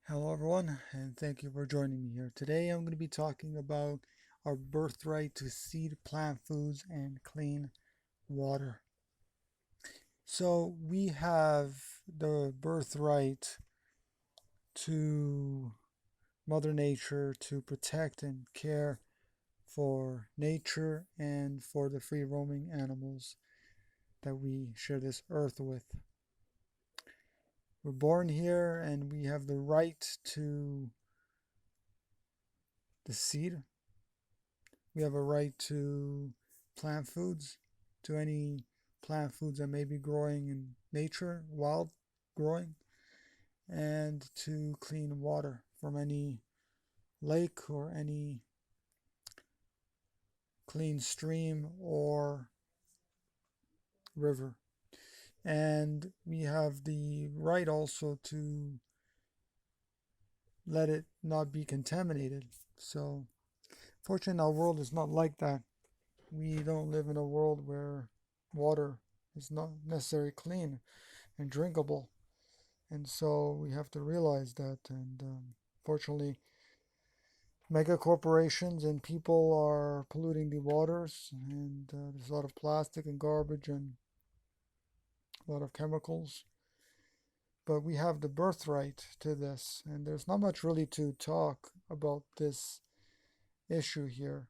Hello, everyone, and thank you for joining me here. Today, I'm going to be talking about our birthright to seed plant foods and clean water. So, we have the birthright to Mother Nature to protect and care for nature and for the free roaming animals that we share this earth with. We're born here and we have the right to the seed. We have a right to plant foods, to any plant foods that may be growing in nature, wild growing, and to clean water from any lake or any clean stream or river. And we have the right also to let it not be contaminated. So, fortunately, our world is not like that. We don't live in a world where water is not necessarily clean and drinkable. And so we have to realize that. And fortunately, mega corporations and people are polluting the waters, and there's a lot of plastic and garbage and a lot of chemicals. But we have the birthright to this, and there's not much really to talk about this issue here.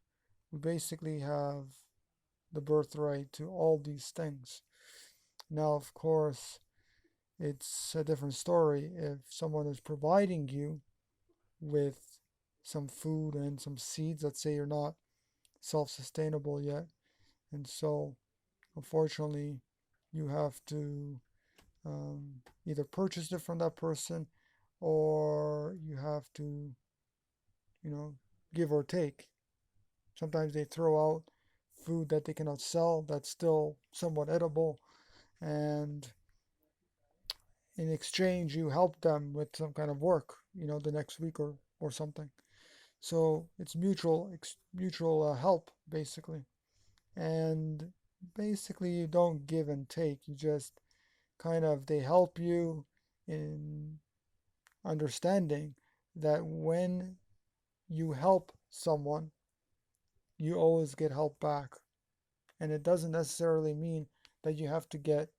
We basically have the birthright to all these things. Now, of course, it's a different story if someone is providing you with some food and some seeds. Let's say you're not self sustainable yet. And so, unfortunately, you have to either purchase it from that person or you have to, you know, give or take. Sometimes they throw out food that they cannot sell that's still somewhat edible. And in exchange, you help them with some kind of work, the next week or something. So it's mutual help basically, and basically you don't give and take. You just kind of they help you in understanding that when you help someone, you always get help back, and it doesn't necessarily mean that you have to get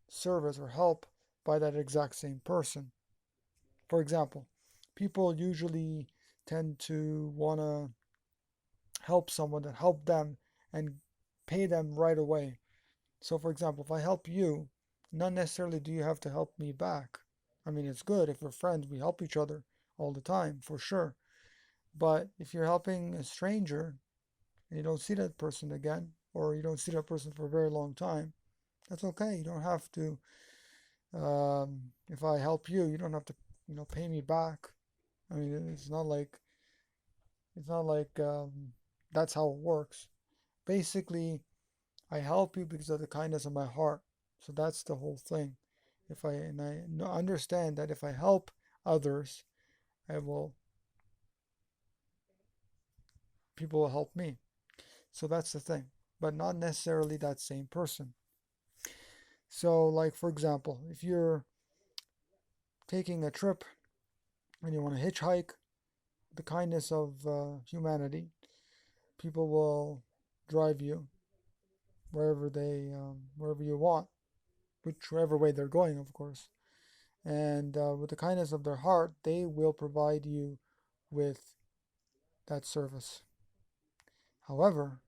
service or help by that exact same person. For example, people usually tend to want to help someone that help them and pay them right away. So, for example, if I help you, not necessarily do you have to help me back. I mean, it's good if we're friends, we help each other all the time, for sure. But if you're helping a stranger and you don't see that person again, or you don't see that person for a very long time, that's okay. You don't have to. If I help you, you don't have to, pay me back. I mean, it's not like that's how it works. Basically, I help you because of the kindness of my heart. So that's the whole thing. If I and I understand that if I help others, I will people will help me. So that's the thing. But not necessarily that same person. So like for example, if you're taking a trip and you want to hitchhike, the kindness of humanity, people will drive you wherever you want, whichever way they're going, of course. And with the kindness of their heart, they will provide you with that service. However,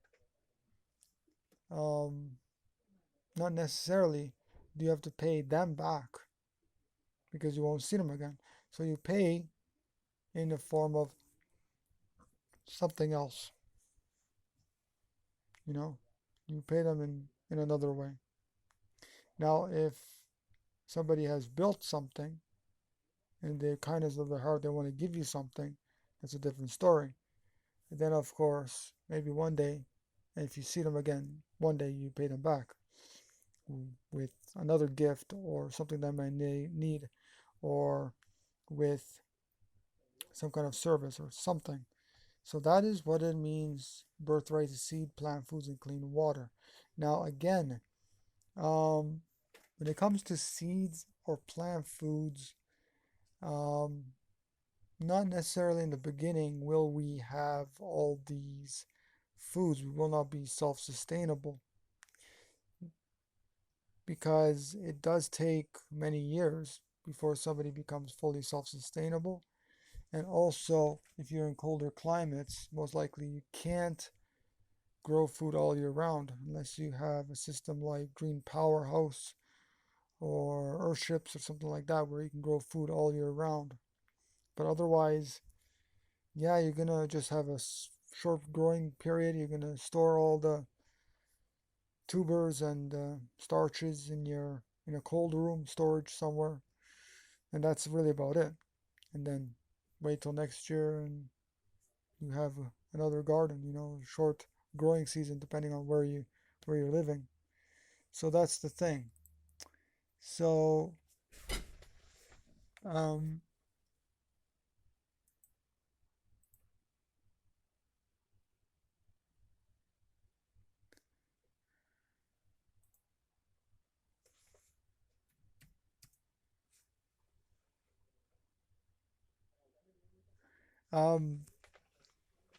um, not necessarily do you have to pay them back because you won't see them again. So you pay in the form of something else, you know, you pay them in another way. Now, if somebody has built something and the kindness of their heart, they want to give you something, that's a different story. And then, of course, maybe one day, if you see them again, one day you pay them back with another gift or something that might need, or with some kind of service or something. So that is what it means birthright to seed, plant foods, and clean water. Now, again, when it comes to seeds or plant foods, Um, Not necessarily in the beginning will we have all these foods. We will not be self-sustainable because it does take many years before somebody becomes fully self-sustainable. And also, if you're in colder climates, most likely you can't grow food all year round unless you have a system like Green Powerhouse or Earthships or something like that where you can grow food all year round. But otherwise, yeah, you're gonna just have a short growing period. You're gonna store all the tubers and starches in a cold room storage somewhere, and that's really about it. And then wait till next year, and you have another garden. Short growing season depending on where you're living. So that's the thing. So um, um,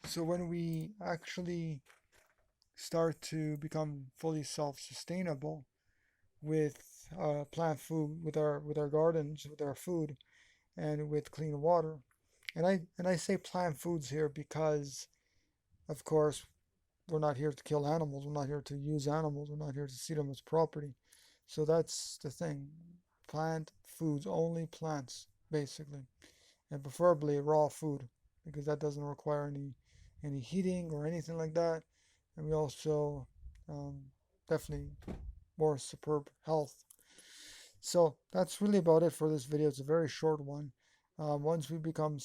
so when we actually start to become fully self-sustainable with plant food, with our gardens, with our food, and with clean water. And I say plant foods here because, of course, we're not here to kill animals. We're not here to use animals. We're not here to see them as property. So that's the thing. Plant foods, only plants, basically, and preferably raw food because that doesn't require any heating or anything like that. And we also um, definitely more superb health. So that's really about it for this video. It's a very short one. Once we become,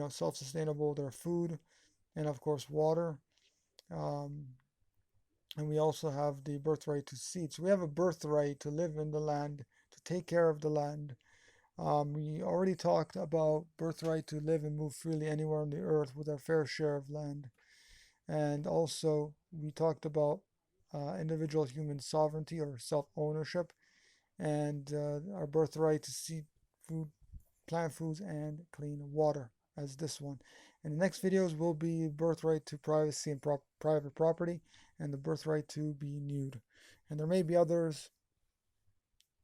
self-sustainable with our food and of course water, um, and we also have the birthright to seed. So we have a birthright to live in the land, to take care of the land. We already talked about birthright to live and move freely anywhere on the earth with our fair share of land. And also we talked about individual human sovereignty or self-ownership and our birthright to seed food, plant foods, and clean water, as this one. And the next videos will be birthright to privacy and private property, and the birthright to be nude. And there may be others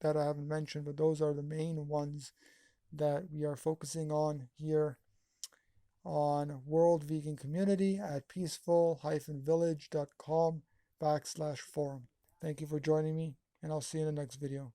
that I haven't mentioned, but those are the main ones that we are focusing on here on World Vegan Community at peaceful-village.com/forum. Thank you for joining me, and I'll see you in the next video.